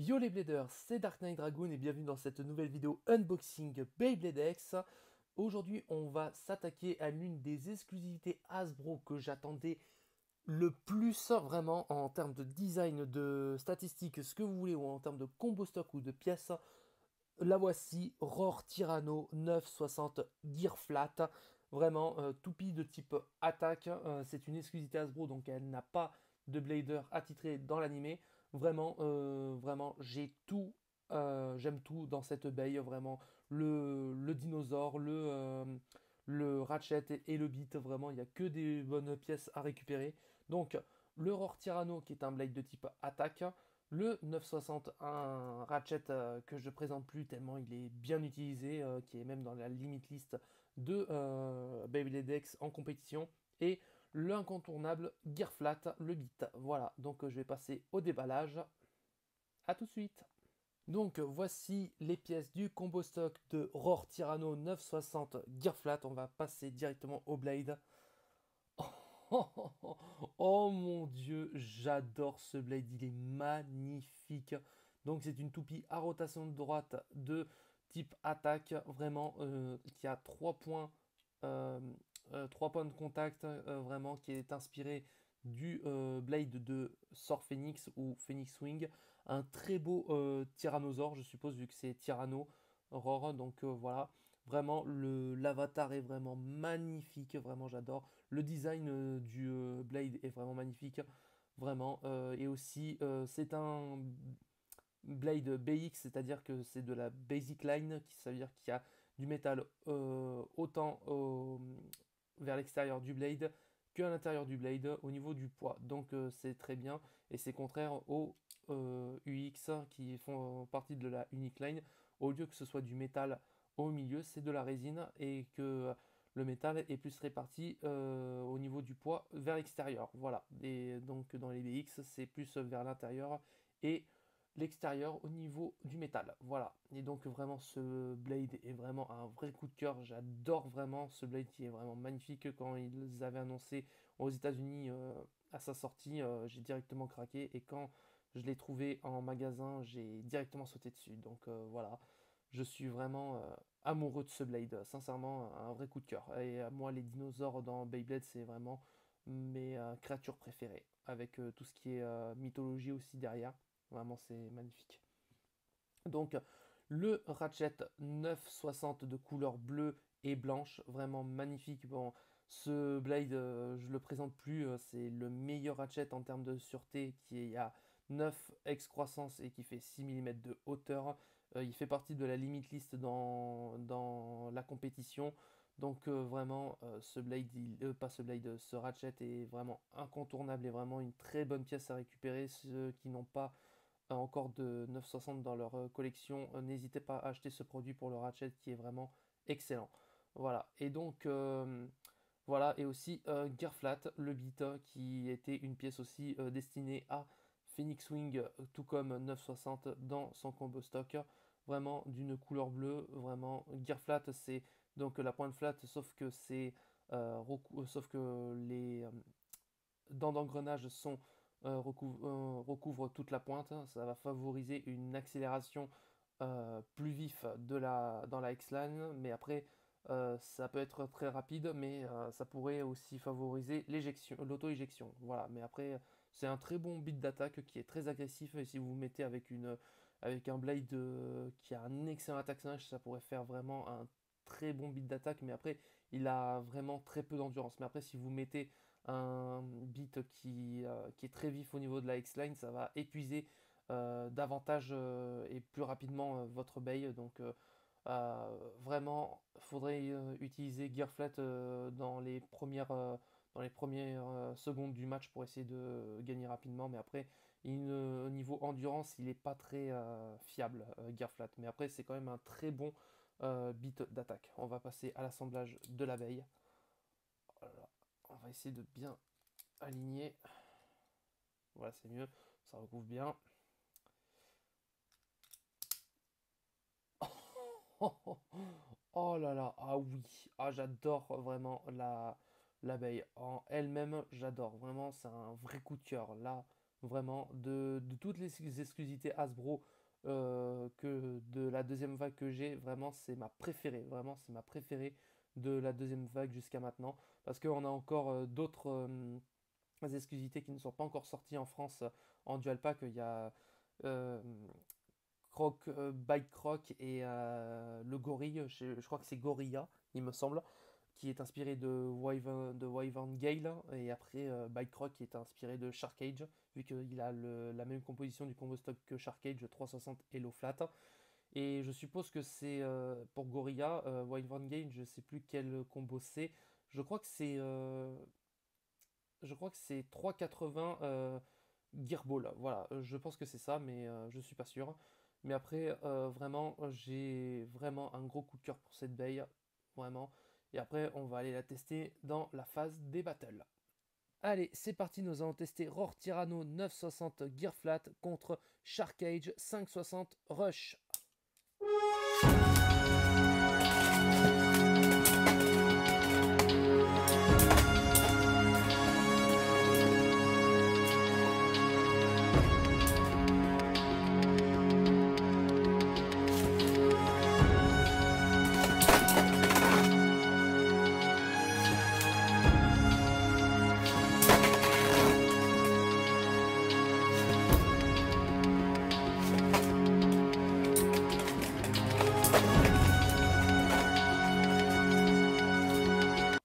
Yo les Bladers, c'est Dark Knight Dragoon et bienvenue dans cette nouvelle vidéo unboxing Beyblade X. Aujourd'hui, on va s'attaquer à l'une des exclusivités Hasbro que j'attendais le plus vraiment en termes de design, de statistiques, ce que vous voulez, ou en termes de combo stock ou de pièces. La voici, Roar Tyranno 960 Gear Flat. Vraiment, toupie de type attaque. C'est une exclusivité Hasbro, donc elle n'a pas de blader attitré dans l'animé. Vraiment, j'ai tout. J'aime tout dans cette baille. Vraiment, le dinosaure, le Ratchet et le Beat. Vraiment, il n'y a que des bonnes pièces à récupérer. Donc, le Roar Tyranno, qui est un blade de type attaque. Le 960, un ratchet que je présente plus tellement il est bien utilisé, qui est même dans la limite list de Beyblade X en compétition. Et l'incontournable Gear Flat, le beat. Voilà, donc je vais passer au déballage. A tout de suite. Donc voici les pièces du combo stock de Roar Tyranno 960 Gear Flat. On va passer directement au blade. Oh mon dieu, j'adore ce blade, il est magnifique. Donc c'est une toupie à rotation de droite de type attaque, vraiment qui a 3 points de contact, vraiment qui est inspiré du blade de Sor Phoenix ou Phoenix Wing. Un très beau tyrannosaure, je suppose, vu que c'est Tyranno Roar, donc voilà. Vraiment, l'avatar est vraiment magnifique, vraiment j'adore. Le design du Blade est vraiment magnifique, vraiment. Et aussi, c'est un Blade BX, c'est-à-dire que c'est de la basic line, qui ça veut dire qu'il y a du métal autant vers l'extérieur du Blade qu'à l'intérieur du Blade au niveau du poids. Donc c'est très bien et c'est contraire aux UX qui font partie de la Unique Line. Au lieu que ce soit du métal au milieu, c'est de la résine et que le métal est plus réparti au niveau du poids vers l'extérieur. Voilà. Et donc dans les BX, c'est plus vers l'intérieur et l'extérieur au niveau du métal. Voilà. Et donc vraiment ce blade est vraiment un vrai coup de cœur. J'adore vraiment ce blade qui est vraiment magnifique. Quand ils avaient annoncé aux États-Unis à sa sortie, j'ai directement craqué. Et quand je l'ai trouvé en magasin, j'ai directement sauté dessus. Donc voilà. Je suis vraiment amoureux de ce blade. Sincèrement, un vrai coup de cœur. Et moi, les dinosaures dans Beyblade, c'est vraiment mes créatures préférées. Avec tout ce qui est mythologie aussi derrière. Vraiment, c'est magnifique. Donc, le Ratchet 960 de couleur bleue et blanche, vraiment magnifique. Bon, ce Blade, je le présente plus, c'est le meilleur Ratchet en termes de sûreté qui est à 9 excroissance et qui fait 6 mm de hauteur. Il fait partie de la limite list dans la compétition. Donc vraiment, ce Blade, pas ce Blade, ce Ratchet est vraiment incontournable et vraiment une très bonne pièce à récupérer. Ceux qui n'ont pas encore de 960 dans leur collection, n'hésitez pas à acheter ce produit pour le Ratchet qui est vraiment excellent. Voilà, et donc voilà, et aussi Gear Flat, le beat, qui était une pièce aussi destinée à Phoenix Wing, tout comme 960 dans son combo stock, vraiment d'une couleur bleue, vraiment Gear Flat, c'est donc la pointe flat, sauf que c'est sauf que les dents d'engrenage sont recouvrent toute la pointe. Ça va favoriser une accélération plus vif dans la X-Line, mais après ça peut être très rapide, mais ça pourrait aussi favoriser l'auto-éjection. Voilà, mais après c'est un très bon beat d'attaque qui est très agressif et si vous vous mettez avec un blade qui a un excellent attaque singe, ça pourrait faire vraiment un très bon beat d'attaque, mais après il a vraiment très peu d'endurance. Mais après si vous mettez un beat qui est très vif au niveau de la X-Line, ça va épuiser davantage et plus rapidement votre bail. Donc vraiment, il faudrait utiliser Gearflat dans les premières secondes du match pour essayer de gagner rapidement. Mais après, au niveau endurance, il n'est pas très fiable, Gearflat. Mais après, c'est quand même un très bon beat d'attaque. On va passer à l'assemblage de l'abeille. Voilà. On va essayer de bien aligner. Voilà, c'est mieux. Ça recouvre bien. Oh là là, ah oui, ah j'adore vraiment l'abeille en elle-même, j'adore vraiment, c'est un vrai coup de cœur. Là, vraiment, de toutes les exclusivités Hasbro que de la deuxième vague que j'ai, vraiment, c'est ma préférée. Vraiment, c'est ma préférée de la deuxième vague jusqu'à maintenant. Parce qu'on a encore d'autres exclusivités qui ne sont pas encore sorties en France en dual pack. Il y a euh, Bike Croc et le gorille, je crois que c'est Gorilla, il me semble, qui est inspiré de Wyvern Gale, et après Bike Croc qui est inspiré de Shark Cage, vu qu'il a la même composition du combo stock que Shark Cage 360 et low flat. Et je suppose que c'est pour Gorilla, Wyvern Gale, je sais plus quel combo c'est. Je crois que c'est je crois que c'est 380 Gearball. Voilà, je pense que c'est ça, mais je suis pas sûr. Mais après, vraiment, j'ai vraiment un gros coup de cœur pour cette baie. Vraiment. Et après, on va aller la tester dans la phase des battles. Allez, c'est parti, nous allons tester Roar Tyranno 960 Gear Flat contre Shark Cage 560 Rush.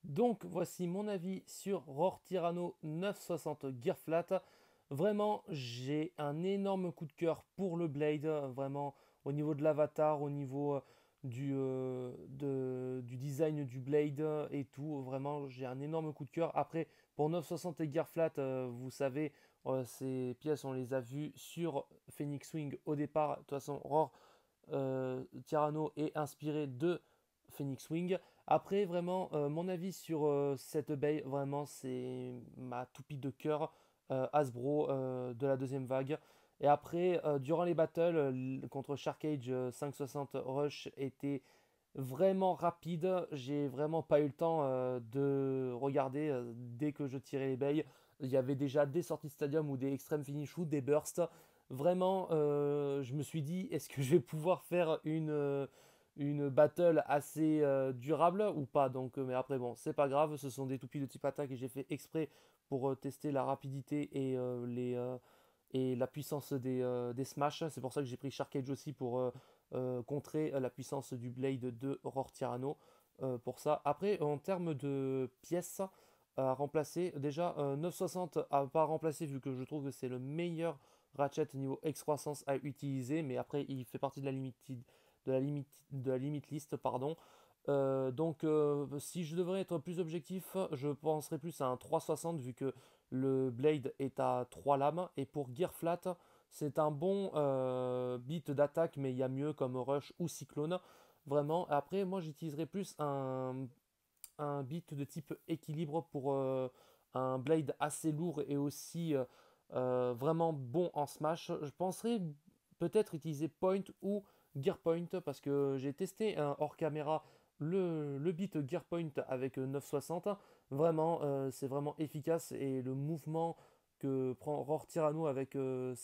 Donc voici mon avis sur Roar Tyranno 960 Gear Flat. Vraiment, j'ai un énorme coup de cœur pour le Blade. Vraiment, au niveau de l'avatar, au niveau du design du Blade et tout. Vraiment, j'ai un énorme coup de cœur. Après, pour 960 et Gear Flat, vous savez, ces pièces, on les a vues sur Phoenix Wing au départ. De toute façon, Roar Tyranno est inspiré de Phoenix Wing. Après, vraiment, mon avis sur cette baie, vraiment, c'est ma toupie de cœur Hasbro de la deuxième vague. Et après, durant les battles contre Shark Cage 560 Rush était vraiment rapide. J'ai vraiment pas eu le temps de regarder dès que je tirais les baies. Il y avait déjà des sorties de stadium ou des extreme finish ou des bursts. Vraiment, je me suis dit, est-ce que je vais pouvoir faire une battle assez durable ou pas. Donc, mais après, bon, c'est pas grave. Ce sont des toupies de type attaque et j'ai fait exprès pour tester la rapidité et la puissance des smash. C'est pour ça que j'ai pris Shark Cage aussi pour contrer la puissance du Blade de Roar Tyranno. Pour ça. Après, en termes de pièces à remplacer, déjà 960 à pas remplacer vu que je trouve que c'est le meilleur Ratchet niveau excroissance à utiliser, mais après il fait partie de la limite liste, pardon. Donc si je devrais être plus objectif, je penserais plus à un 360 vu que le blade est à 3 lames. Et pour Gear Flat, c'est un bon beat d'attaque, mais il y a mieux comme Rush ou Cyclone. Vraiment. Après, moi j'utiliserais plus un beat de type équilibre pour un blade assez lourd et aussi vraiment bon en smash. Je penserais peut-être utiliser Point ou Gear Point parce que j'ai testé hors caméra le beat Gear Point avec 960. Vraiment, c'est vraiment efficace et le mouvement que prend Roar Tyranno avec, le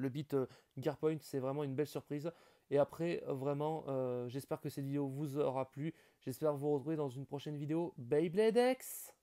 beat Gear Point, c'est vraiment une belle surprise. Et après, vraiment, j'espère que cette vidéo vous aura plu. J'espère vous retrouver dans une prochaine vidéo. Beyblade X!